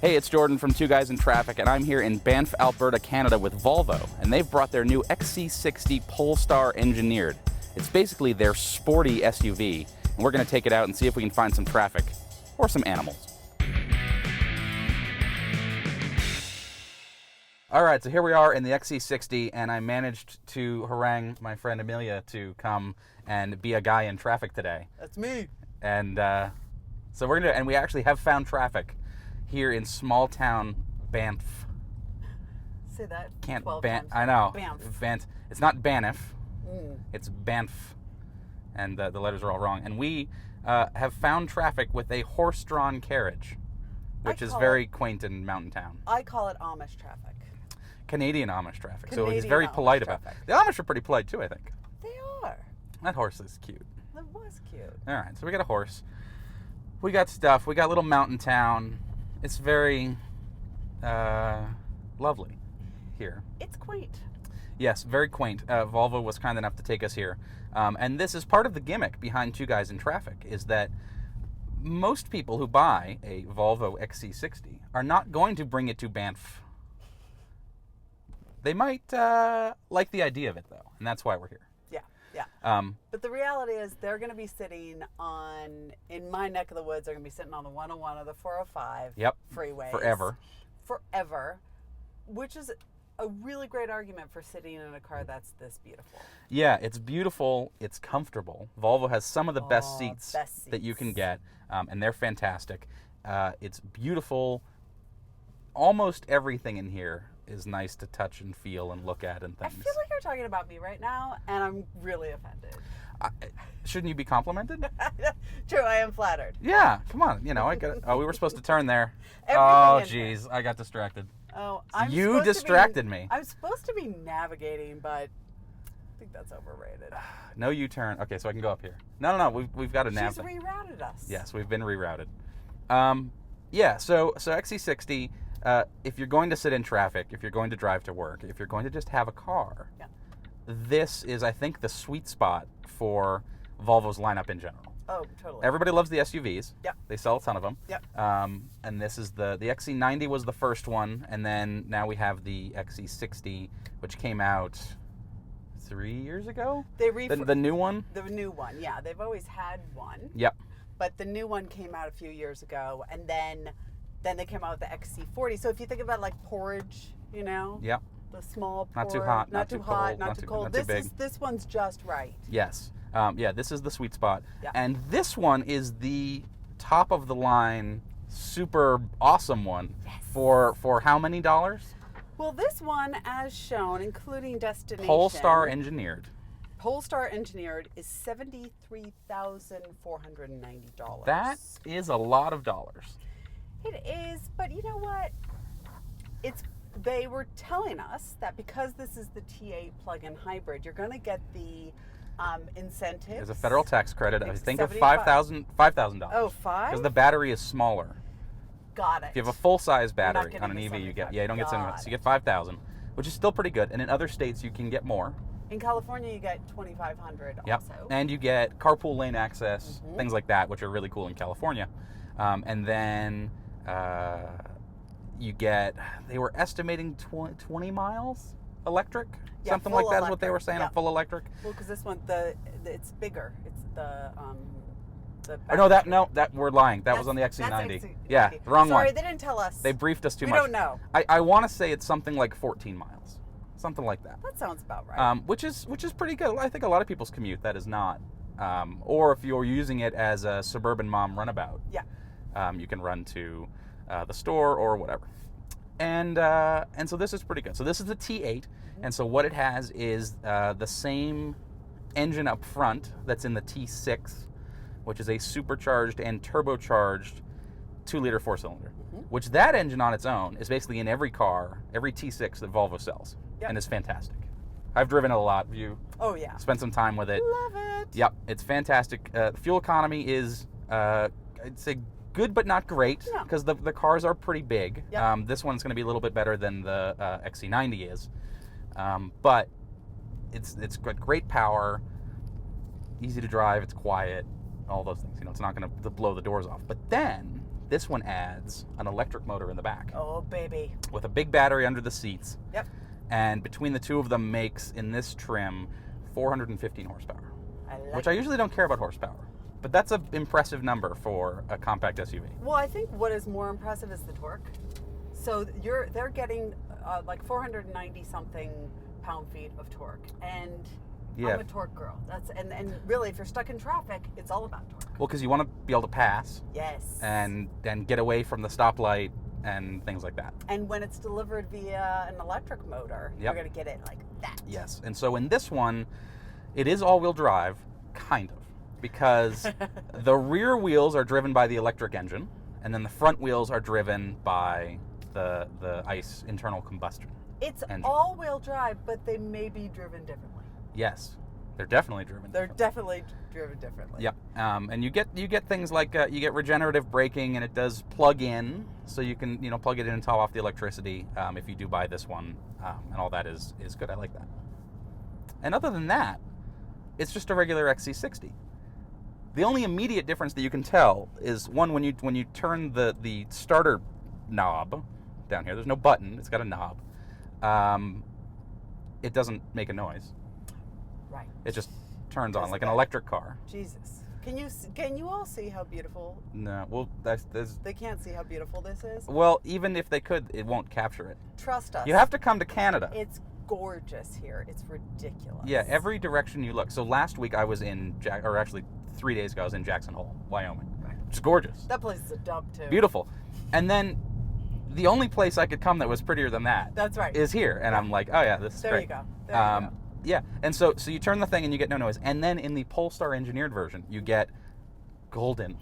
Hey, it's Jordan from Two Guys in Traffic, and I'm here in Banff, Alberta, Canada with Volvo, and they've brought their new XC60 Polestar Engineered. It's basically their sporty SUV, and we're going to take it out and see if we can find some traffic or some animals. All right, so here we are in the XC60, and I managed to harangue my friend Amelia to come and be a guy in traffic today. That's me. And so we're gonna, and we actually have found traffic here in small town Banff. Say that. Can't 12 Banff. times. I know. Banff. Banff. It's not Banff. It's Banff, and the letters are all wrong. And we have found traffic with a horse-drawn carriage, which is very quaint in mountain town. I call it Amish traffic. Canadian Amish traffic. So he's Canadian very Amish polite traffic. about it. The Amish are pretty polite too, I think. They are. That horse is cute. That was cute. All right, so we got a horse. We got stuff. We got a little mountain town. It's very lovely here. It's quaint. Yes, very quaint. Volvo was kind enough to take us here. And this is part of the gimmick behind Two Guys in Traffic, is that most people who buy a Volvo XC60 are not going to bring it to Banff. They might like the idea of it, though, and that's why we're here. Yeah. But the reality is they're going to be sitting in my neck of the woods, they're going to be sitting on the 101 or the 405 freeways. Forever. Which is a really great argument for sitting in a car that's this beautiful. Yeah, it's beautiful. It's comfortable. Volvo has some of the best seats that you can get, and they're fantastic. It's beautiful. Almost everything in here is nice to touch and feel and look at and things. I feel like you're talking about me right now, and I'm really offended. Shouldn't you be complimented? True, I am flattered. Yeah, come on. You know, I got. Oh, we were supposed to turn there. Everything jeez, I got distracted. Oh, you distracted me. I'm supposed to be navigating, but I think that's overrated. No U-turn. Okay, so I can go up here. No. We've got a nav. She's rerouted us. Yes, we've been rerouted. Yeah. So XC60. If you're going to sit in traffic, if you're going to drive to work, if you're going to just have a car, this is, I think, the sweet spot for Volvo's lineup in general. Oh, totally. Everybody loves the SUVs. Yep. They sell a ton of them. Yep. And this is the XC90 was the first one, and then now we have the XC60, which came out 3 years ago. The new one. The new one, yeah. They've always had one. Yep. But the new one came out a few years ago, and then they came out with the XC40. So if you think about like porridge, you know. Yep. The small porridge. Not too hot. Not too hot. Not too cold. Not too big. This one's just right. Yes. Yeah, this is the sweet spot. Yeah. And this one is the top of the line, super awesome one. Yes. For how many dollars? Well, this one, as shown, including destination. Polestar Engineered. Polestar Engineered is $73,490. That is a lot of dollars. It is, but you know what? They were telling us that because this is the T8 plug-in hybrid, you're going to get the incentives. There's a federal tax credit, I think, of $5,000. Oh, $5,000? Because the battery is smaller. Got it. If you have a full-size battery getting on an the EV, you get 75. you don't get 75, so you get 5,000, which is still pretty good. And in other states, you can get more. In California, you get $2,500 Yep. also. And you get carpool lane access, things like that, which are really cool in California. And then you get, they were estimating 20 miles electric? Yeah, something like that electric. is what they were saying, Yep. a full electric? Well, because this one, it's bigger. It's the that we're lying. That was on the XC90. Yeah, the wrong one. Sorry, they didn't tell us. They briefed us too much. We don't know. I want to say it's something like 14 miles. Something like that. That sounds about right. Which is pretty good. I think a lot of people's commute that is not. Or if you're using it as a suburban mom runabout. Yeah. You can run to the store or whatever. And so this is pretty good. So this is the T8, and so what it has is the same engine up front that's in the T6, which is a supercharged and turbocharged 2-liter 4-cylinder. Which that engine on its own is basically in every car, every T6 that Volvo sells, and is fantastic. I've driven it a lot. You spent some time with it. Love it. Yep, it's fantastic. Fuel economy is, I'd say, good but not great, because the cars are pretty big. Yep. This one's going to be a little bit better than the XC90 is, but it's got great power, easy to drive, it's quiet, all those things. You know, it's not going to blow the doors off. But then This one adds an electric motor in the back. Oh, baby. With a big battery under the seats. Yep. And between the two of them makes, in this trim, 415 horsepower. Which I usually don't care about horsepower. But that's an impressive number for a compact SUV. Well, I think what is more impressive is the torque. So they're getting like 490 something pound-feet of torque, and I'm a torque girl. And really, if you're stuck in traffic, it's all about torque. Well, because you want to be able to pass. Yes. And get away from the stoplight and things like that. And when it's delivered via an electric motor, you're going to get it like that. Yes. And so in this one, it is all-wheel drive, kind of, because the rear wheels are driven by the electric engine, and then the front wheels are driven by the ICE internal combustion. It's engine. All-wheel drive, but they may be driven differently. Yes. They're definitely driven differently. They're definitely driven differently. Yep. And you get things like you get regenerative braking, and it does plug in, so you can plug it in and top off the electricity if you do buy this one, and all that is good. I like that. And other than that, it's just a regular XC60. The only immediate difference that you can tell is one, when you turn the starter knob down here. There's no button. It's got a knob. It doesn't make a noise. Right. It just turns on like an electric car. Jesus. Can you all see how beautiful? No. Well, they can't see how beautiful this is. Well, even if they could, it won't capture it. Trust us. You have to come to Canada. It's gorgeous here. It's ridiculous. Yeah, every direction you look. So last week I was in actually 3 days ago I was in Jackson Hole, Wyoming. Right. Which is gorgeous. That place is a dump too. Beautiful. And then the only place I could come that was prettier than that. That's right. Is here, and I'm like, oh yeah, this is there great. There you go. Yeah, and so you turn the thing and you get no noise. And then in the Polestar Engineered version, you get golden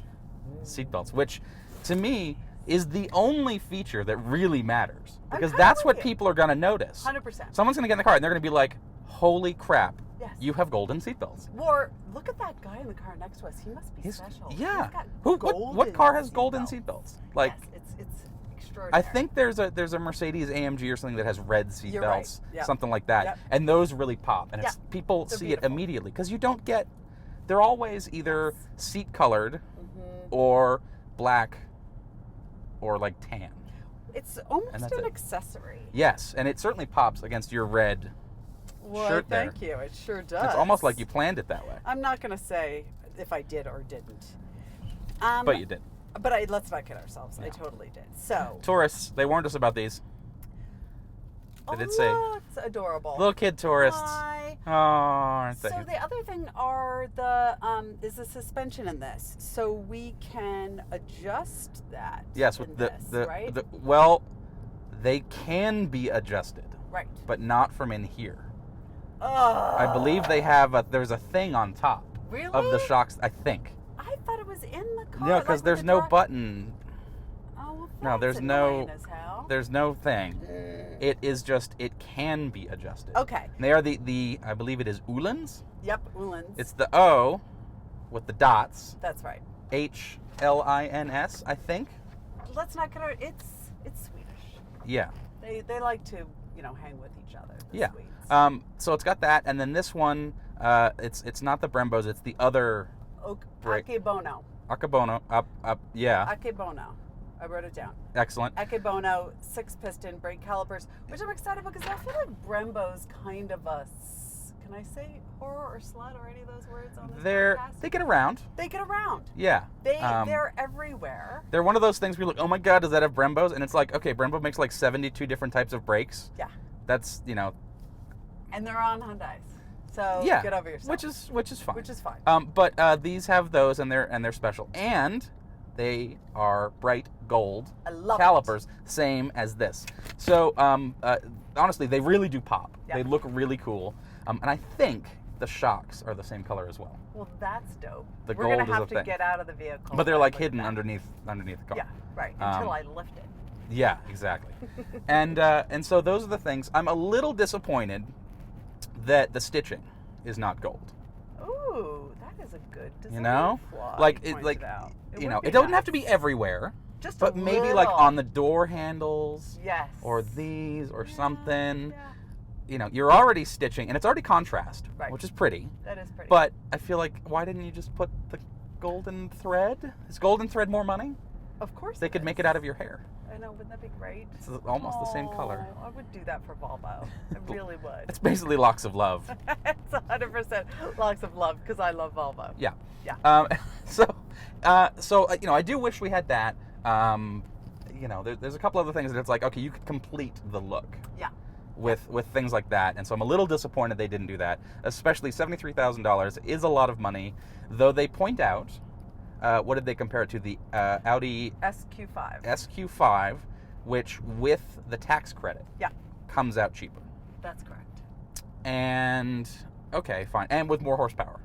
seatbelts, which to me is the only feature that really matters. Because that's what people are going to notice. 100%. Someone's going to get in the car and they're going to be like, holy crap, yes, you have golden seatbelts. Or look at that guy in the car next to us. He must be special. Yeah. What car has golden seatbelts? Like, yes, it's extraordinary. I think there's a Mercedes AMG or something that has red seatbelts, right. Yep. something like that, yep, and those really pop, and people see it immediately because you don't get. They're always either seat colored or black or like tan. It's almost an accessory. Yes, and it certainly pops against your red shirt there. Thank you. It sure does. It's almost like you planned it that way. I'm not going to say if I did or didn't. But you did. But let's not kid ourselves. No. I totally did. So tourists, they warned us about these. They did say it's adorable. Little kid tourists. Hi. Oh, aren't they? So the other thing is the suspension in this. So we can adjust that. Yes, with right? Well, they can be adjusted. Right. But not from in here. I believe they have there's a thing on top of the shocks, I think. I thought it was in the car. No, because there's no button. Oh, well, no, there's no thing. Mm. It is just, it can be adjusted. Okay. And they are the I believe it is Öhlins. Yep, Öhlins. It's the O with the dots. That's right. HLINS, I think. Let's not get it. It's Swedish. Yeah. They like to hang with each other. Yeah. Swedes. So it's got that, and then this one, it's not the Brembos, it's the other. Akebono. Akebono. Yeah. Akebono. I wrote it down. Excellent. Akebono 6-piston brake calipers, which I'm excited about because I feel like Brembo's kind of a. Can I say horror or slut or any of those words on this podcast? They get around. They get around. Yeah. They're everywhere. They're one of those things where you're like, oh my god, does that have Brembos? And it's like, okay, Brembo makes like 72 different types of brakes. Yeah. That's, And they're on Hyundais. So get over yourself. Which is fine. Which is fine. But these have those, and they're special, and they are bright gold calipers, same as this. So honestly, they really do pop. Yep. They look really cool, and I think the shocks are the same color as well. Well, that's dope. The We're gold gonna have is a to thing. get out of the vehicle. But they're like hidden underneath the car. Yeah, right. Until I lift it. Yeah, exactly. and so those are the things. I'm a little disappointed that the stitching is not gold. Ooh, that is a good design flaw. It doesn't have to be everywhere. Just but maybe little. like on the door handles. Yes. Or these or something. Yeah. You're already stitching, and it's already contrast, which is pretty. That is pretty. But I feel like, why didn't you just put the golden thread? Is golden thread more money? Of course They could make it out of your hair. I know, wouldn't that be great? It's almost the same color. I would do that for Volvo. I really would. It's basically locks of love. It's 100% locks of love because I love Volvo. Yeah. Yeah. So I do wish we had that. There's a couple other things that it's like, okay, you could complete the look. Yeah. With things like that, and so I'm a little disappointed they didn't do that. Especially $73,000 is a lot of money, though they point out, what did they compare it to? The Audi SQ5. SQ5, which with the tax credit, comes out cheaper. That's correct. And okay, fine, and with more horsepower,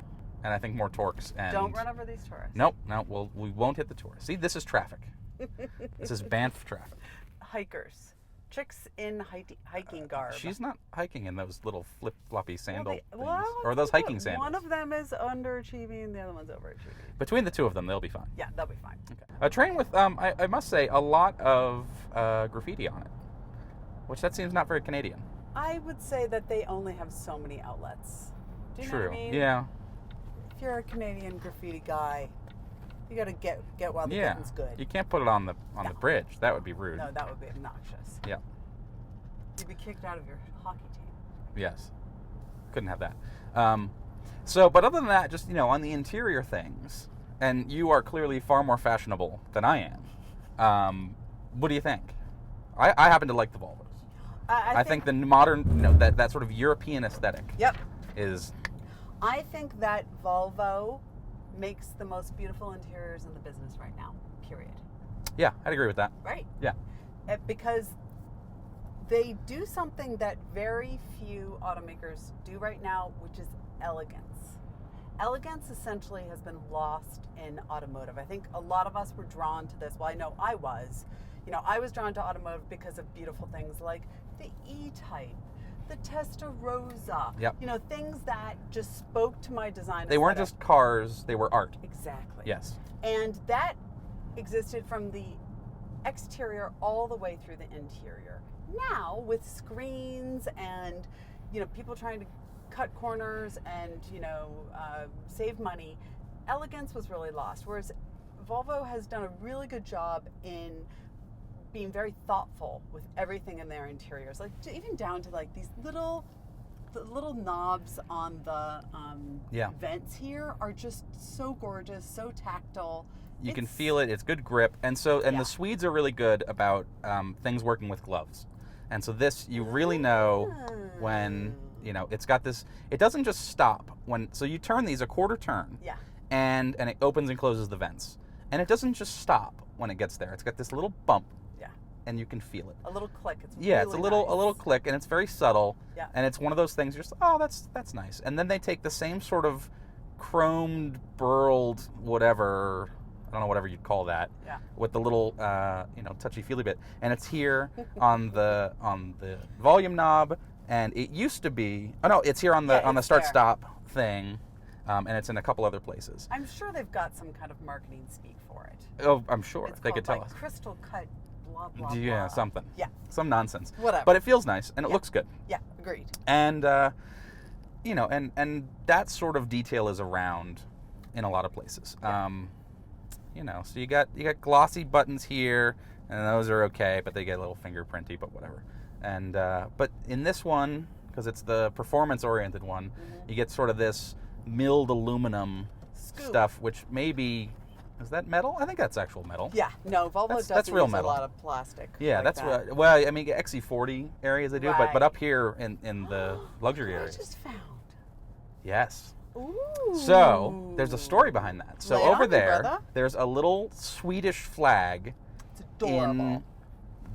and I think more torques. And don't run over these tourists. Nope, no, we won't hit the tourists. See, this is traffic. This is Banff traffic. Hikers. Chicks in hiking garb. She's not hiking in those little flip-floppy sandal things. Well, or those hiking sandals. One of them is underachieving, the other one's overachieving. Between the two of them, they'll be fine. Yeah, they'll be fine. Okay. A train with, I must say, a lot of graffiti on it, which that seems not very Canadian. I would say that they only have so many outlets. Do you True. know what I mean? Yeah. If you're a Canadian graffiti guy, you got to get while the getting's good. You can't put it on the bridge. That would be rude. No, that would be obnoxious. Yeah. You'd be kicked out of your hockey team. Yes. Couldn't have that. But other than that, just, on the interior things, and you are clearly far more fashionable than I am, what do you think? I happen to like the Volvos. I think the modern, that sort of European aesthetic is... I think that Volvo makes the most beautiful interiors in the business right now, period. Yeah, I'd agree with that. Right? Yeah. Because they do something that very few automakers do right now, which is elegance. Elegance essentially has been lost in automotive. I think a lot of us were drawn to this. Well, I know I was. I was drawn to automotive because of beautiful things like the E-Type, the Testarossa. Yep. Things that just spoke to my design. They weren't just cars, they were art. Exactly. Yes. And that existed from the exterior all the way through the interior. Now, with screens and, people trying to cut corners and, save money, elegance was really lost. Whereas Volvo has done a really good job in being very thoughtful with everything in their interiors, like even down to like these little knobs on the vents here are just so gorgeous, so tactile. You can feel it. It's good grip, and the Swedes are really good about things working with gloves, and so this you really know when it's got this. It doesn't just stop so you turn these a quarter turn, and it opens and closes the vents, and it doesn't just stop when it gets there. It's got this little bump. And you can feel it. A little click. It's it's a little click, and it's very subtle. Yeah. And it's one of those things. You're just, that's nice. And then they take the same sort of chromed, burled, whatever. I don't know, whatever you'd call that. Yeah. With the little, touchy-feely bit, and it's here on the volume knob. And it used to be. Oh no, it's here on the start-stop thing, and it's in a couple other places. I'm sure they've got some kind of marketing speak for it. Oh, I'm sure it's they could tell us. Crystal cut. Blah, blah, yeah, blah. Something. Yeah. Some nonsense. Whatever. But it feels nice, and it looks good. Yeah, agreed. And, and that sort of detail is around in a lot of places. Yeah. So you got glossy buttons here, and those are okay, but they get a little fingerprinty, but whatever. And, but in this one, because it's the performance-oriented one, you get sort of this milled aluminum stuff, which maybe... Is that metal? I think that's actual metal. Yeah, no, Volvo doesn't real use metal. a lot of plastic. Yeah, like that's that. right. Well, I mean, XC40 areas they do, Right. but up here in the luxury areas. I just found. Yes. Ooh. So there's a story behind that. So Lay over on me, there, brother. there's a little Swedish flag It's adorable. in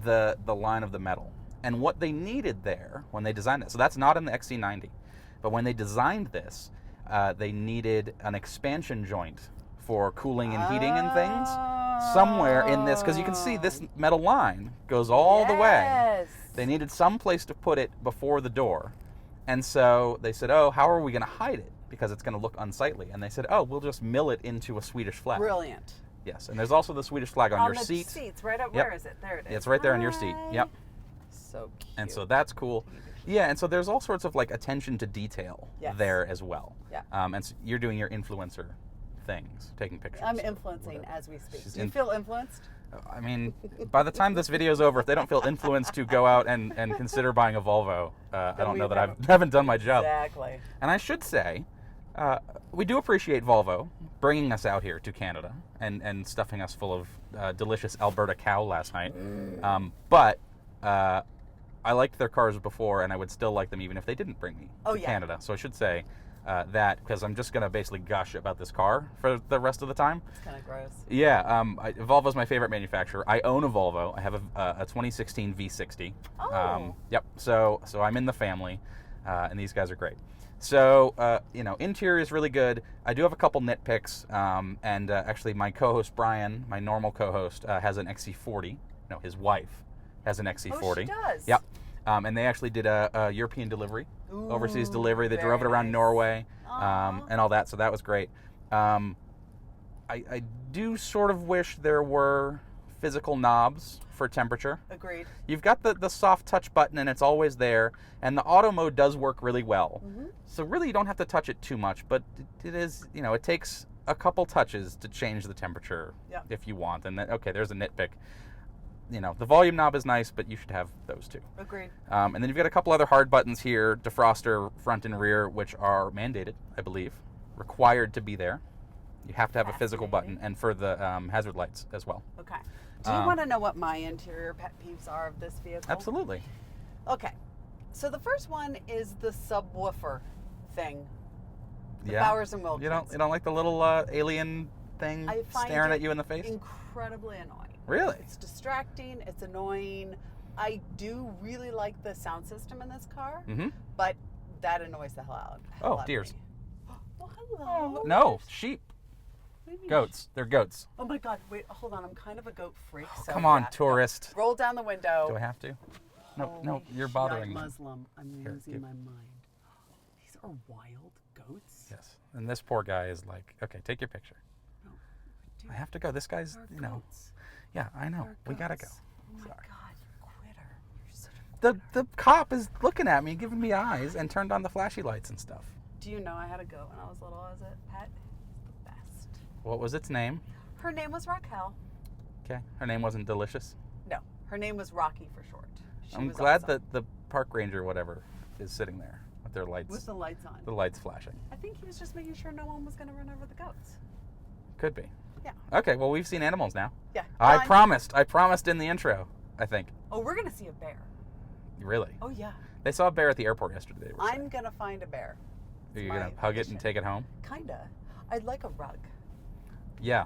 the line of the metal. And what they needed there when they designed it, so that's not in the XC90, but when they designed this, they needed an expansion joint for cooling and heating and things somewhere in this, because you can see this metal line goes all the way. They needed some place to put it before the door. And so they said, how are we going to hide it? Because it's going to look unsightly. And they said, we'll just mill it into a Swedish flag. Brilliant. Yes, and there's also the Swedish flag on your the seat. seats, right up. Where is it? There it is. It's right there on your seat. Yep. So cute. And so that's cool. Yeah, and so there's all sorts of like attention to detail there as well. Yeah. And so you're doing your influencer things, taking pictures. I'm influencing as we speak. She's Do you feel influenced? I mean, by the time this video is over, if they don't feel influenced to go out and consider buying a Volvo, I don't know that I haven't done my job. Exactly. And I should say, we do appreciate Volvo bringing us out here to Canada and stuffing us full of delicious Alberta cow last night. But I liked their cars before, and I would still like them even if they didn't bring me to Canada. So I should say that, because I'm just going to basically gush about this car for the rest of the time. It's kind of gross. Yeah, Volvo's my favorite manufacturer. I own a Volvo. I have a 2016 V60. Oh. Yep. So I'm in the family, and these guys are great. So, interior is really good. I do have a couple nitpicks, and actually my co-host Brian, my normal co-host, has an XC40. No, his wife has an XC40. Oh, she does? Yep. And they actually did a European delivery, overseas delivery. They drove it around Norway, and all that, so that was great. I do sort of wish there were physical knobs for temperature. Agreed. You've got the soft touch button, and it's always there, and the auto mode does work really well. So really you don't have to touch it too much, but it is, it takes a couple touches to change the temperature if you want. And okay, there's a nitpick. The volume knob is nice, but you should have those too. Agreed. And then you've got a couple other hard buttons here, defroster, front and rear, which are mandated, I believe, required to be there. You have to have a physical button, and for the hazard lights as well. Okay. Do you want to know what my interior pet peeves are of this vehicle? Absolutely. Okay. So the first one is the subwoofer thing. The Yeah. Bowers and Wilkins. You don't like the little alien thing staring at you in the face? Incredibly annoying. Really? It's distracting. It's annoying. I do really like the sound system in this car, but that annoys the hell out. Oh, deers. Well, hello. No, sheep. Goats. They're goats. Oh my God! Wait, hold on. I'm kind of a goat freak. So Come on, tourist. Roll down the window. Do I have to? No, Holy no, you're bothering me. Muslim. I'm losing my mind. These are wild goats. Yes, and this poor guy is like, okay, take your picture. No, dude, I have to go. This guy's, goats. Yeah, I know. They're We gotta go. goats. Oh my Sorry. God, you quitter. You're such a quitter. The cop is looking at me, giving me eyes, and turned on the flashy lights and stuff. Do you know I had a goat when I was little as a pet? The best. What was its name? Her name was Raquel. Okay, her name wasn't Delicious. No, her name was Rocky for short. I'm glad that the park ranger, whatever, is sitting there with their lights. With the lights on. The lights flashing. I think he was just making sure no one was going to run over the goats. Could be. Yeah. Okay, well, we've seen animals now. Yeah. I promised in the intro, I think. Oh, we're going to see a bear. Really? Oh, yeah. They saw a bear at the airport yesterday. I'm going to find a bear. Are you going to hug it and take it home? Kinda. I'd like a rug. Yeah.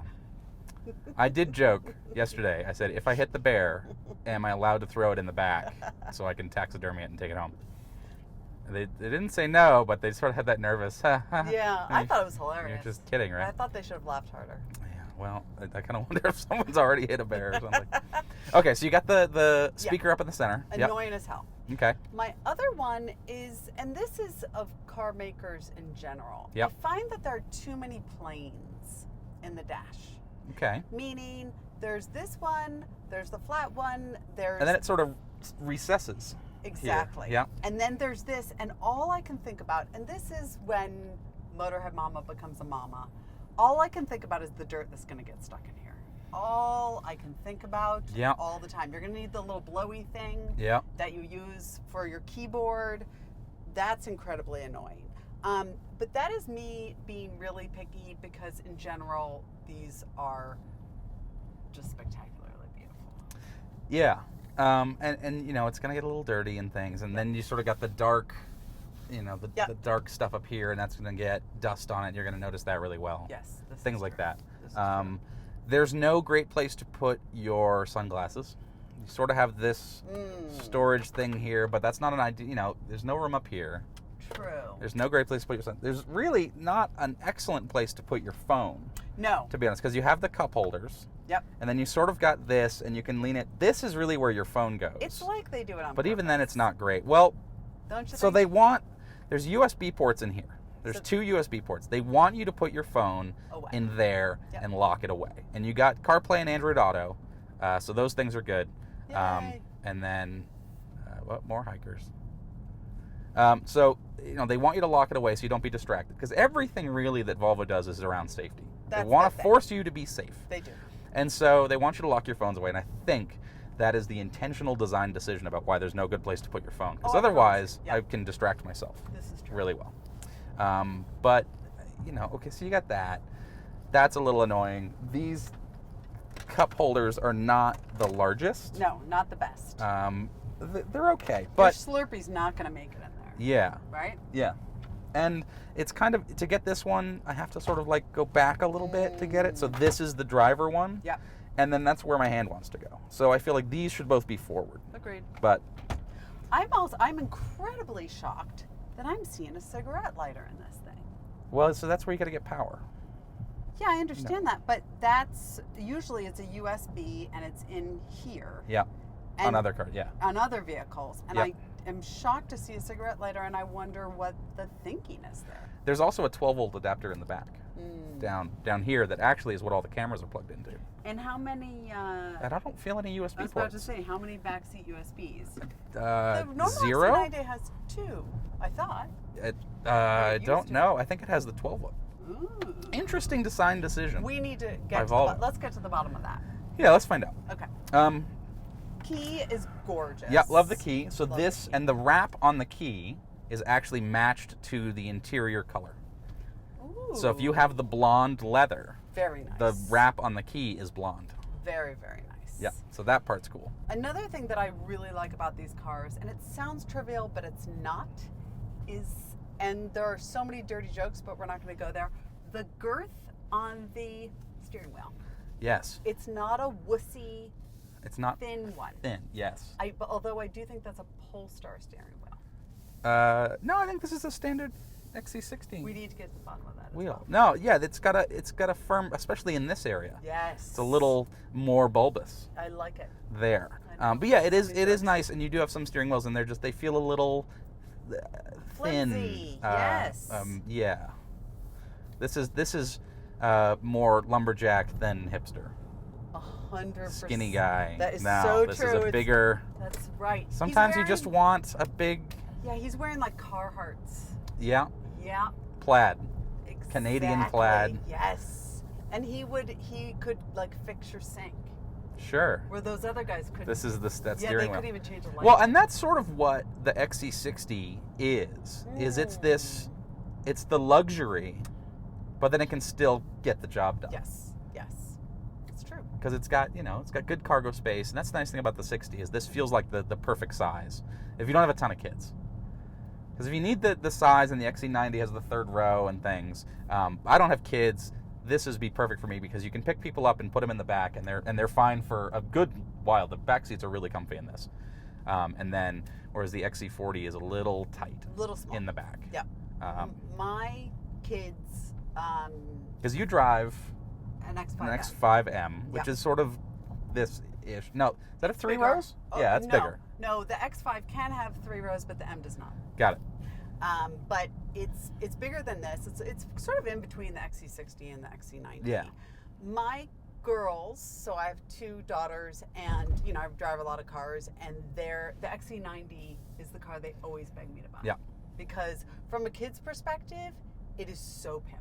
I did joke yesterday. I said, if I hit the bear, am I allowed to throw it in the back so I can taxidermy it and take it home? They didn't say no, but they sort of had that nervous. Yeah, I thought it was hilarious. You're just kidding, right? I thought they should have laughed harder. Yeah, well, I kind of wonder if someone's already hit a bear or something. Okay, so you got the speaker up in the center. Annoying as hell. Okay. My other one is, and this is of car makers in general. Yep. I find that there are too many planes in the dash. Okay. Meaning, there's this one, there's the flat one, there's... And then it sort of recesses. Exactly. Here. Yeah. And then there's this, and all I can think about, and this is when Motorhead Mama becomes a mama, all I can think about is the dirt that's going to get stuck in here. All I can think about all the time. You're going to need the little blowy thing that you use for your keyboard. That's incredibly annoying. But that is me being really picky because in general, these are just spectacularly beautiful. Yeah. And it's going to get a little dirty and things. And then you sort of got the dark, the dark stuff up here, and that's going to get dust on it. You're going to notice that really well. Yes. Things like that. There's no great place to put your sunglasses. You sort of have this storage thing here, but that's not an idea. There's no room up here. True. There's no great place to put your There's really not an excellent place to put your phone. No. To be honest, because you have the cup holders. Yep. And then you sort of got this, and you can lean it. This is really where your phone goes. It's like they do it on But purpose. even then, it's not great. Well, don't you so think? There's USB ports in here. There's two USB ports. They want you to put your phone in there and lock it away. And you got CarPlay and Android Auto, so those things are good. Yay. And then, more hikers. So, they want you to lock it away so you don't be distracted. Because everything really that Volvo does is around safety. They want to force you to be safe. They do. And so they want you to lock your phones away, and I think that is the intentional design decision about why there's no good place to put your phone. Because otherwise, I can distract myself really well. But, okay, so you got that. That's a little annoying. These cup holders are not the largest. No, not the best. They're okay, but your Slurpee's not going to make it in there. Yeah. Right? Yeah. And it's kind of, to get this one, I have to sort of like go back a little bit to get it. So this is the driver one. Yeah. And then that's where my hand wants to go. So I feel like these should both be forward. Agreed. But I'm incredibly shocked that I'm seeing a cigarette lighter in this thing. Well, so that's where you got to get power. Yeah, I understand that, but that's usually it's a USB and it's in here. Yeah. On other cars, yeah. On other vehicles. And I am shocked to see a cigarette lighter, and I wonder what the thinking is there. There's also a 12-volt adapter in the back, down here, that actually is what all the cameras are plugged into. And how many... and I don't feel any USB ports. I was about to say, how many backseat USBs? The normal 0? XC90 has 2, I thought. I don't know. I think it has the 12-volt. Ooh. Interesting design decision. We need to get to let's get to the bottom of that. Yeah, let's find out. Okay. Key is gorgeous. Yeah, love the key. So and the wrap on the key is actually matched to the interior color. Ooh. So if you have the blonde leather, very nice. The wrap on the key is blonde. Very, very nice. Yeah, so that part's cool. Another thing that I really like about these cars, and it sounds trivial, but it's not, and there are so many dirty jokes, but we're not going to go there, the girth on the steering wheel. Yes. It's not a wussy, thin one. Thin, yes. Although I do think that's a Polestar steering wheel. No, I think this is a standard XC60. We need to get to the bottom of that. Wheel. No, yeah, it's got a firm, especially in this area. Yes. It's a little more bulbous. I like it. There. But yeah, it is nice, and you do have some steering wheels, and they feel a little thin. Flimsy. Yes. Yeah. This is more lumberjack than hipster. 100%. Skinny guy. That is no, so this true. is a bigger. That's right. Sometimes you just want a big. Yeah, he's wearing like Carhartts. Yeah. Yeah. Plaid. Exactly. Canadian plaid. Yes. And he could like fix your sink. Sure. Where those other guys couldn't. This is that steering wheel. Yeah, they couldn't even change a light. Well, and that's sort of what the XC60 is. It's the luxury, but then it can still get the job done. Yes. It's true. Because it's got good cargo space, and that's the nice thing about the 60 is this feels like the perfect size if you don't have a ton of kids. Because if you need the size, and the XC90 has the third row and things, I don't have kids. This would be perfect for me because you can pick people up and put them in the back, and they're fine for a good while. The back seats are really comfy in this, and then whereas the XC40 is a little tight, little small in the back. Yeah. My kids. Because you drive an X5M. An X5M, which is sort of this-ish. No, is that a 3 rows? Oh, yeah, that's bigger. No, the X5 can have 3 rows, but the M does not. Got it. But it's bigger than this. It's sort of in between the XC60 and the XC90. Yeah. My girls, so I have 2 daughters, and I drive a lot of cars, and the XC90 is the car they always beg me to buy. Yeah. Because from a kid's perspective, it is so pimp.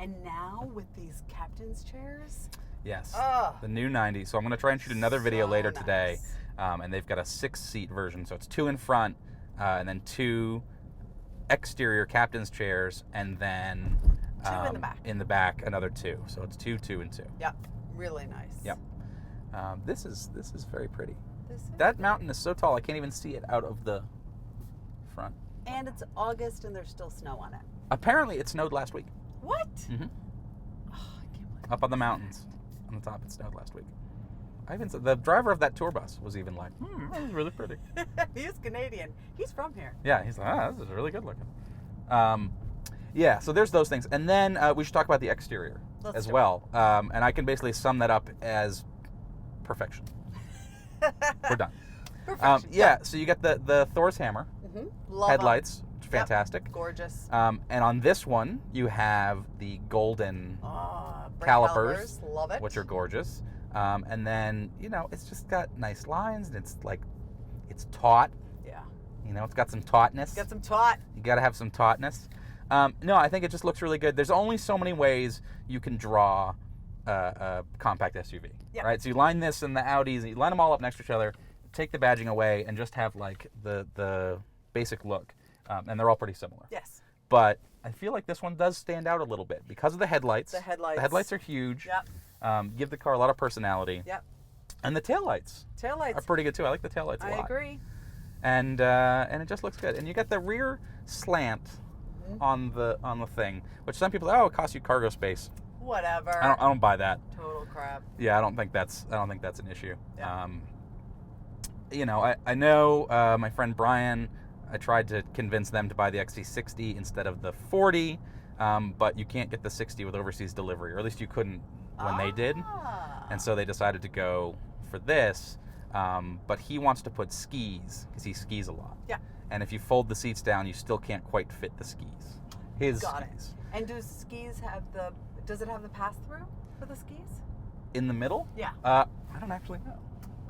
And now with these captain's chairs. Yes. The new 90. So I'm going to try and shoot another video later today. And they've got a 6-seat version. So it's 2 in front, and then 2 exterior captain's chairs, and then 2 in the back. In the back, another 2. So it's 2, 2, and 2. Yep. Really nice. Yep. This is very pretty. That mountain is so tall I can't even see it out of the front. And it's August and there's still snow on it. Apparently it snowed last week. What? Mm-hmm. Oh, I can't believe up on the mountains. On the top, it snowed last week. The driver of that tour bus was even like, that was really pretty. He's Canadian. He's from here. Yeah, he's like, this is really good looking. Yeah, so there's those things. And then we should talk about the exterior as well. And I can basically sum that up as perfection. We're done. Perfection. Yeah, so you got the Thor's hammer. Love headlights, fantastic. Yep. Gorgeous. And on this one, you have the golden calipers, love it. which are gorgeous. And then, it's just got nice lines, and it's like, it's taut. Yeah. It's got some tautness. Got some taut. You got to have some tautness. No, I think it just looks really good. There's only so many ways you can draw compact SUV, right? So you line this and the Audis, you line them all up next to each other, take the badging away, and just have like the basic look, and they're all pretty similar. Yes. But I feel like this one does stand out a little bit because of the headlights. The headlights. The headlights are huge. Yep. Give the car a lot of personality. Yep. And the taillights. Taillights Are pretty good too. I like the taillights a lot. I agree. And it just looks good. And you got the rear slant on the thing, which some people it costs you cargo space. Whatever. I don't buy that. Total crap. Yeah, I don't think that's an issue. Yeah. I know my friend Brian. I tried to convince them to buy the XC60 instead of the 40, but you can't get the 60 with overseas delivery, or at least you couldn't when they did. And so they decided to go for this. But he wants to put skis because he skis a lot. Yeah. And if you fold the seats down, you still can't quite fit the skis. Got it. And does it have the pass-through for the skis? In the middle? Yeah. I don't actually know.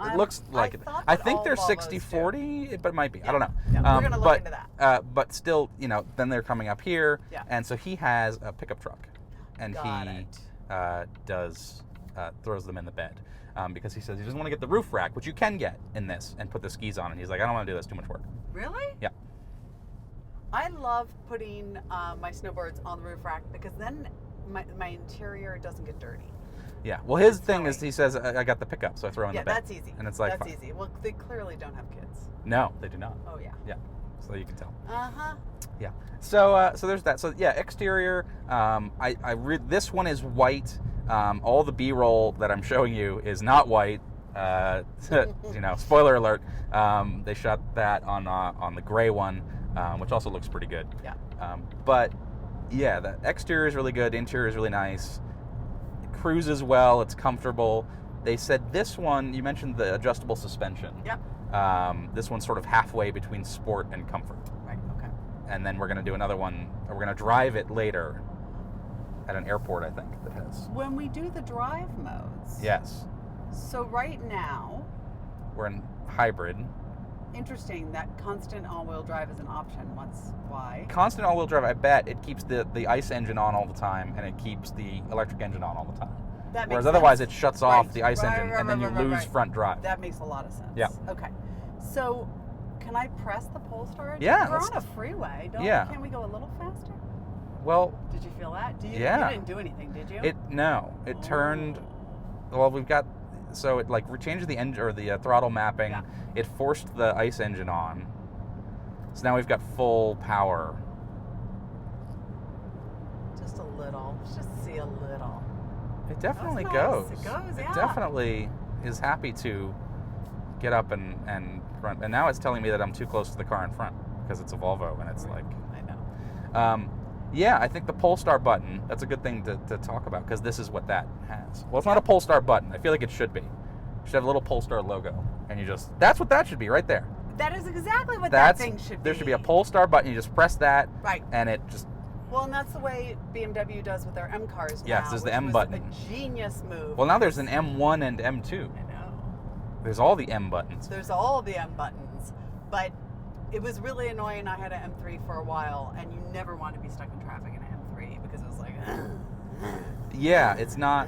It looks like it. I think they're 60/40, but it might be. Yeah. I don't know. Yeah, we're going to look into that. But still, then they're coming up here. Yeah. And so he has a pickup truck. And he throws them in the bed. Because he says he doesn't want to get the roof rack, which you can get in this, and put the skis on. And he's like, I don't want to do this. Too much work. Really? Yeah. I love putting my snowboards on the roof rack because then my interior doesn't get dirty. Yeah. Well, his thing is he says, I got the pickup, so I throw in the bed. Yeah, that's easy. And it's like, that's fine. easy. Well, they clearly don't have kids. No, they do not. Oh, yeah. Yeah. So you can tell. Uh-huh. Yeah. So there's that. So yeah, exterior. This one is white. All the B-roll that I'm showing you is not white. Spoiler alert. They shot that on the gray one, which also looks pretty good. Yeah. But yeah, the exterior is really good. Interior is really nice. It cruises well. It's comfortable. They said this one. You mentioned the adjustable suspension. Yep. This one's sort of halfway between sport and comfort. Right. Okay. And then we're going to do another one. We're going to drive it later at an airport, I think, that has. When we do the drive modes. Yes. So right now. We're in hybrid. Interesting that constant all-wheel drive is an option. Why? Constant all-wheel drive, I bet it keeps the ICE engine on all the time, and it keeps the electric engine on all the time. That makes Whereas sense. otherwise it shuts off the ICE engine, right, and then you lose front drive. That makes a lot of sense. Yeah. Okay. So, can I press the Polestar? Yeah. We're on a freeway. Can't we go a little faster? Well. Did you feel that? You didn't do anything, did you? It turned. Well, we've got. So it changed the engine or the throttle mapping. Yeah. It forced the ICE engine on. So now we've got full power. Just a little. Just see a little. It definitely Nice. goes. It goes, yeah. It definitely is happy to get up and run. And now it's telling me that I'm too close to the car in front because it's a Volvo and it's like. I know. Yeah, I think the Polestar Button, that's a good thing to talk about because this is what that has. Well, it's not a Polestar Button. I feel like it should be. It should have a little Polestar logo. And that's what that should be right there. That is exactly what that thing should be. There should be a Polestar Button. You just press that. Right. And it just. Well, and that's the way BMW does with their M cars now. Yes, there's the M button. A genius move. Well, now there's an M1 and M2. I know. There's all the M buttons. There's all the M buttons. But it was really annoying. I had an M3 for a while, and you never want to be stuck in traffic in an M3 because it was like. Yeah, it's not.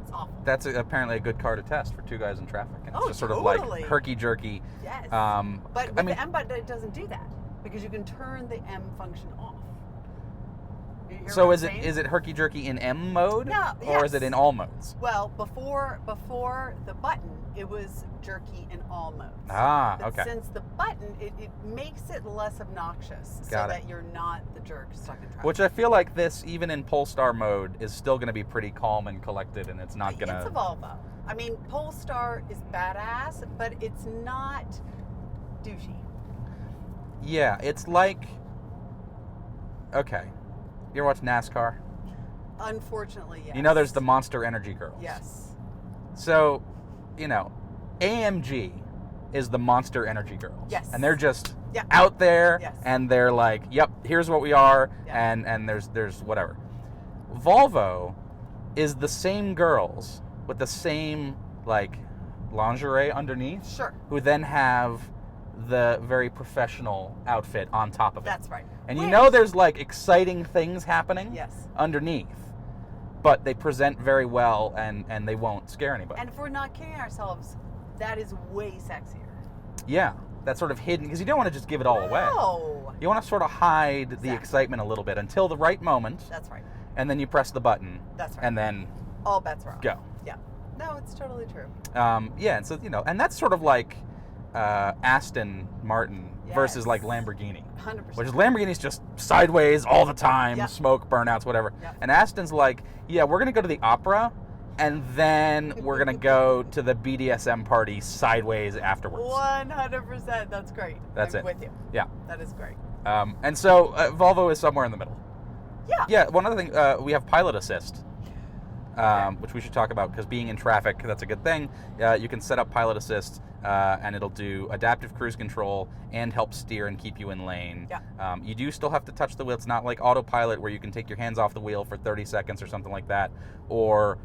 It's awful. That's apparently a good car to test for two guys in traffic. And it's just sort totally. of like herky-jerky. Yes. But with the M button, it doesn't do that because you can turn the M function off. So is it herky-jerky in M mode? No, or is it in all modes? Well, before the button, it was jerky in all modes. Ah, but okay. Since the button, it makes it less obnoxious that you're not the jerk stuck in traffic. Which I feel like this, even in Polestar mode, is still going to be pretty calm and collected, and it's not going to... It's a Volvo. I mean, Polestar is badass, but it's not douchey. Yeah, it's like... Okay. You ever watch NASCAR? Unfortunately, yes. You know there's the Monster Energy girls. Yes. So, AMG is the Monster Energy girls. Yes. And they're just out there, and they're like, yep, here's what we are, and there's whatever. Volvo is the same girls with the same, lingerie underneath. Sure. Who then have the very professional outfit on top of it. That's right. And there's exciting things happening underneath. but they present very well, and they won't scare anybody. And if we're not kidding ourselves, that is way sexier. Yeah, that's sort of hidden, because you don't want to just give it all away. You want to sort of hide the excitement a little bit until the right moment. That's right. And then you press the button. That's right. And then all bets are off. Go. Yeah. No, it's totally true. Yeah, and so, and that's sort of like Aston Martin versus like Lamborghini. 100%. Which is Lamborghini's just sideways all the time, smoke, burnouts, whatever. Yep. And Aston's like, yeah, we're going to go to the opera, and then we're going to go to the BDSM party sideways afterwards. 100%. That's great. I'm with you. Yeah. That is great. And so Volvo is somewhere in the middle. Yeah. Yeah, one other thing, we have pilot assist. Which we should talk about, because being in traffic, that's a good thing. You can set up pilot assist, and it'll do adaptive cruise control and help steer and keep you in lane. Yeah. You do still have to touch the wheel. It's not like autopilot where you can take your hands off the wheel for 30 seconds or something like that. Or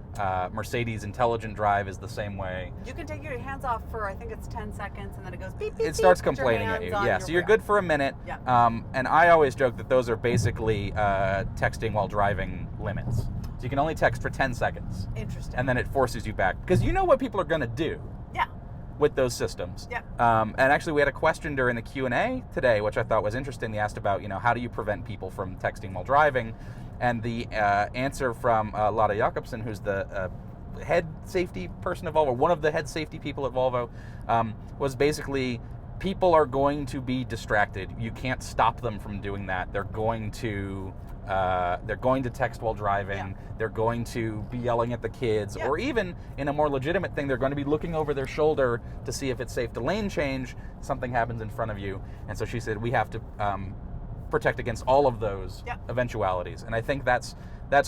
Mercedes Intelligent Drive is the same way. You can take your hands off for, I think it's 10 seconds, and then it goes beep, beep, it starts beep, complaining at you. Yeah, so you're wheel. good for a minute. Yeah. And I always joke that those are basically texting while driving limits. So you can only text for 10 seconds. Interesting. And then it forces you back. Because you know what people are going to do. Yeah. With those systems. Yeah. And actually, we had a question during the Q&A today, which I thought was interesting. They asked about, how do you prevent people from texting while driving? And the answer from Lotta Jakobsen, who's the head safety person at Volvo, one of the head safety people at Volvo, was basically, people are going to be distracted. You can't stop them from doing that. They're going to text while driving. Yeah. They're going to be yelling at the kids, Yeah. or even in a more legitimate thing, they're going to be looking over their shoulder to see if it's safe to lane change. Something happens in front of you, and so she said we have to protect against all of those eventualities. And I think that's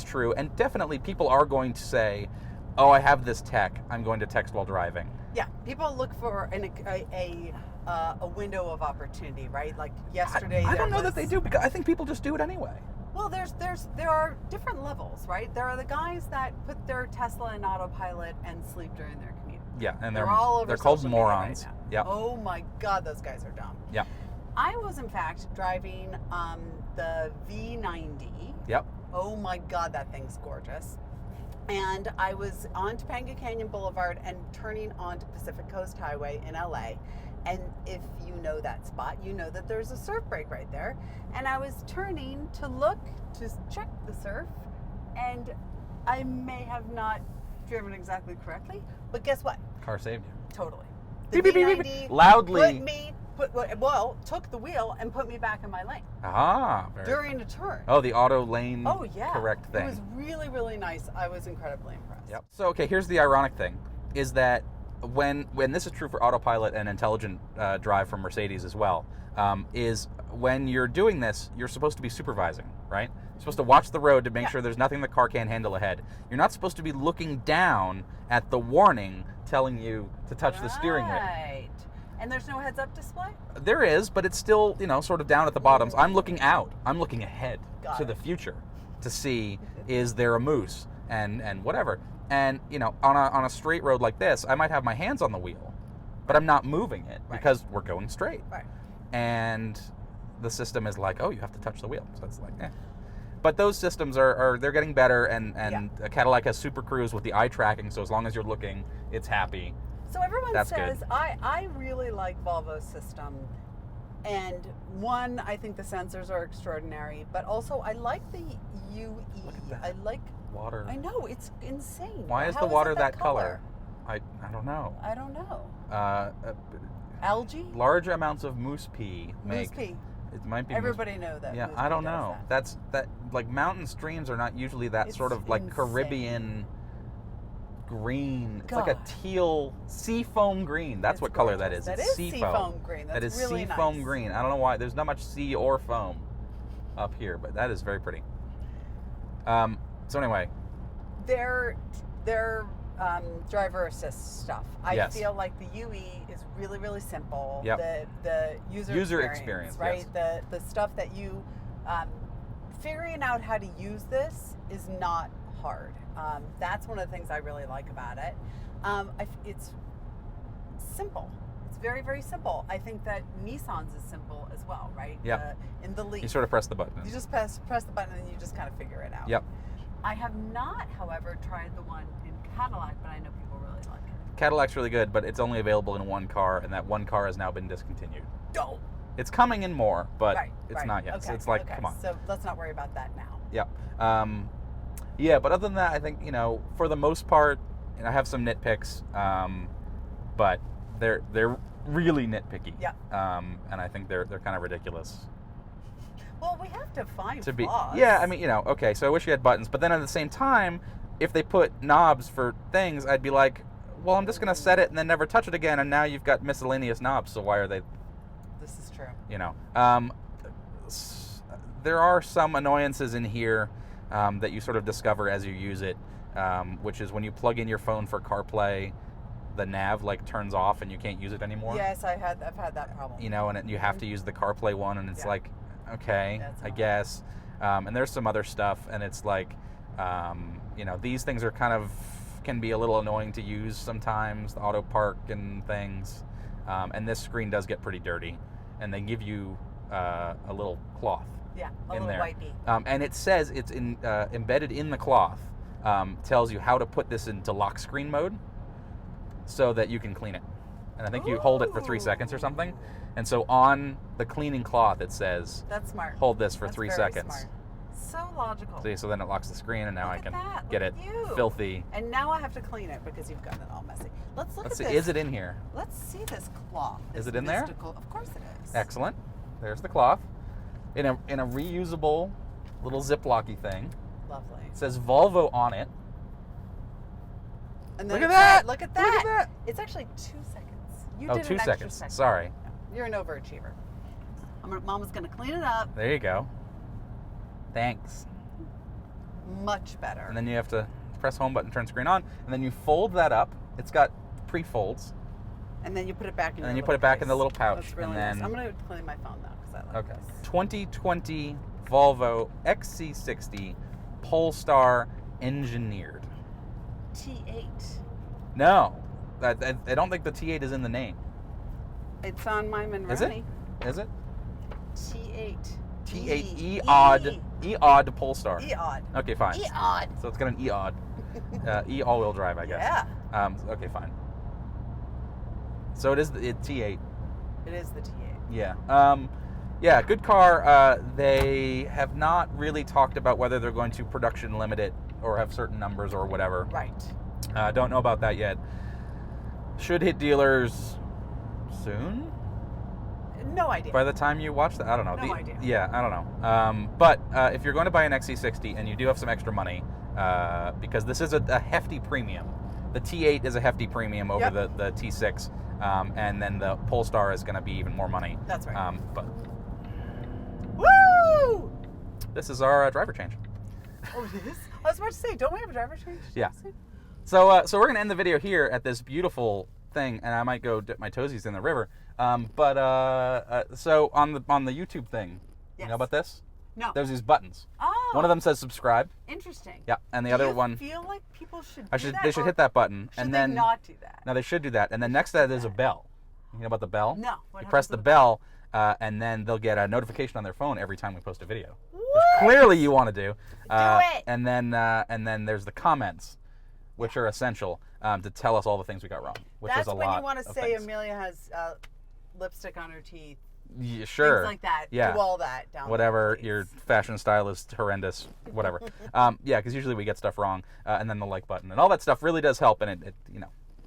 true. And definitely, people are going to say, "Oh, I have this tech. I'm going to text while driving." Yeah, people look for a window of opportunity, right? Like yesterday, I don't know that they do, because I think people just do it anyway. Well, there are different levels, right? There are the guys that put their Tesla in autopilot and sleep during their commute. Yeah, and they're all over. They're called social media morons. right now. Yeah. Oh my God, those guys are dumb. Yeah. I was in fact driving the V90. Yep. Oh my God, that thing's gorgeous. And I was on Topanga Canyon Boulevard and turning onto Pacific Coast Highway in LA. And if you know that spot, you know that there's a surf break right there. And I was turning to look to check the surf, and I may have not driven exactly correctly, but guess what? Car saved you. Totally. Beep, beep, beep, beep. Loudly. Took the wheel and put me back in my lane. During a turn. Oh, the auto lane correct thing. It was really, really nice. I was incredibly impressed. Yep. So, okay, here's the ironic thing, is that when this is true for autopilot and intelligent drive from Mercedes as well, is when you're doing this, you're supposed to be supervising, right? You're supposed to watch the road to make sure there's nothing the car can't handle ahead. You're not supposed to be looking down at the warning telling you to touch the steering wheel. Right. And there's no heads-up display? There is, but it's still, sort of down at the bottoms. I'm looking out. I'm looking ahead to the future to see, is there a moose and whatever. And, on a straight road like this, I might have my hands on the wheel, but I'm not moving it because we're going straight. Right. And the system is like, oh, you have to touch the wheel. So it's like, eh. But those systems they're getting better, and a Cadillac has Super Cruise with the eye tracking, so as long as you're looking, it's happy. So everyone That's says, good. I really like Volvo's system. And one, I think the sensors are extraordinary, but also I like the UE. Look at that. I like water. I know, it's insane. Why is How the water it that color? I don't know. I don't know. Algae? Large amounts of moose pee make. Moose pee. It might be. Everybody know that. Yeah, moose I don't pee does know. that. That's like mountain streams are not usually that It's sort of like insane. Caribbean green. It's God. like a teal sea foam green. That's It's what color that gorgeous. is. That It's is sea sea foam. foam green. That's That is really sea nice. foam green. I don't know why. There's not much sea or foam up here, but that is very pretty. So anyway, Their driver assist stuff. I feel like the UE is really, really simple. Yep. The user experience, right? Yes. The stuff that you figuring out how to use this is not hard. That's one of the things I really like about it. It's simple. It's very, very simple. I think that Nissan's is simple as well, right? Yeah. In the Leaf, you sort of press the button. you just press the button and you just kind of figure it out. Yep. I have not, however, tried the one in Cadillac, but I know people really like it. Cadillac's really good, but it's only available in one car, and that one car has now been discontinued. Oh. It's coming in more, but it's not yet. Okay. So it's like, come on. So let's not worry about that now. Yeah. Yeah, but other than that, I think, for the most part, I have some nitpicks, but they're really nitpicky. Yeah. And I think they're kind of ridiculous. Well, we have to find flaws. Yeah, I mean, okay, so I wish you had buttons, but then at the same time, if they put knobs for things, I'd be like, well, I'm just going to set it and then never touch it again, and now you've got miscellaneous knobs, so why are they... This is true. There are some annoyances in here that you sort of discover as you use it, which is when you plug in your phone for CarPlay, the nav turns off and you can't use it anymore. Yes, I've had that problem. And you have to use the CarPlay one, and it's like, okay, I guess. And there's some other stuff, and it's like, these things are can be a little annoying to use sometimes, the auto park and things. And this screen does get pretty dirty, and they give you a little cloth. Yeah, a in little there. wipey. And it says it's embedded in the cloth, tells you how to put this into lock screen mode so that you can clean it. And I think you hold it for 3 seconds or something. And so on the cleaning cloth, it says, that's smart. Hold this for That's 3 very seconds. Smart. So logical. See, so then it locks the screen, and now I can get it you. filthy. And now I have to clean it because you've gotten it all messy. Let's look at see. this. Is it in here? Let's see this cloth. Is it in there? Of course it is. Excellent. There's the cloth. In a reusable little Ziplocky thing. Lovely. It says Volvo on it. And then Look at that! Look at that! Look at that! It's actually 2 seconds. You Oh, did 2 an extra seconds. second. Sorry. No, you're an overachiever. Mama's gonna clean it up. There you go. Thanks. Much better. And then you have to press home button, turn screen on, and then you fold that up. It's got pre-folds. And then you put it back in. And then you put it back in the little pouch. That's really and then, nice. I'm gonna clean my phone though because I like this. 2020 Volvo XC60 Polestar Engineered. T8. No, I don't think the T8 is in the name. It's on my Monroney. Is it? T8. T8 E-AWD Polestar. E-AWD. Okay, fine. E-AWD. So it's got an E-AWD. E all-wheel drive, I guess. Yeah. Okay, fine. So it is the T8. It is the T8. Yeah. Yeah, good car. They have not really talked about whether they're going to production limit it or have certain numbers or whatever. Right. Don't know about that yet. Should hit dealers soon? No idea. By the time you watch that, I don't know. No idea. Yeah, I don't know. But if you're going to buy an XC60 and you do have some extra money, because this is a hefty premium. The T8 is a hefty premium over the T6, and then the Polestar is going to be even more money. That's right. But woo! This is our driver change. Oh, it is? I was about to say, don't we have a driver change? Yeah. So we're going to end the video here at this beautiful thing, and I might go dip my toesies in the river. So on the YouTube thing, you know about this? No. There's these buttons. Oh. One of them says subscribe. Interesting. Yeah, and the other one. I feel like people should. They should hit that button, and then. Should they not do that? No, they should do that, and then next to that there's a bell. You know about the bell? No. You press the bell, and then they'll get a notification on their phone every time we post a video. What? Which clearly you want to do. Do it. And then there's the comments, which are essential to tell us all the things we got wrong, which is a lot. That's when you want to say things. Amelia has lipstick on her teeth. Yeah, sure. Things like that. Yeah. Do all that down whatever, there, your fashion style is horrendous, whatever. Yeah, because usually we get stuff wrong, and then the like button and all that stuff really does help, and it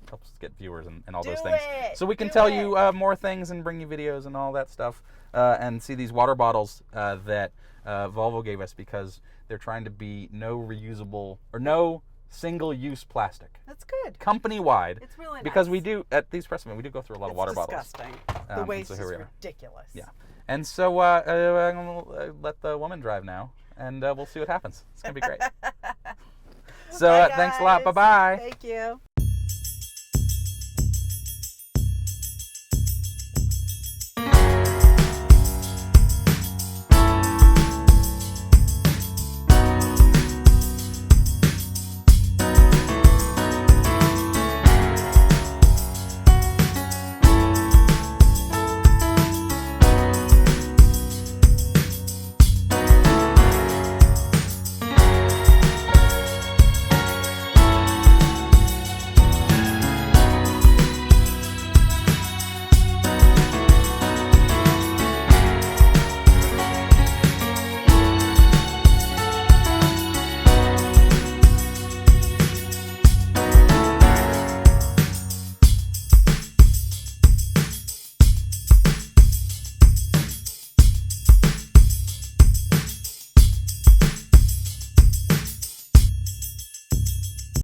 helps get viewers and all those things. So we can tell you more things and bring you videos and all that stuff, and see these water bottles that Volvo gave us because they're trying to be no reusable or no single-use plastic. That's good. Company-wide. It's really nice. Because we do, at these press events, we do go through a lot of water bottles. It's disgusting. The waste is ridiculous. Yeah. And so I'm going to let the woman drive now, and we'll see what happens. It's going to be great. So thanks a lot. Bye-bye. Thank you.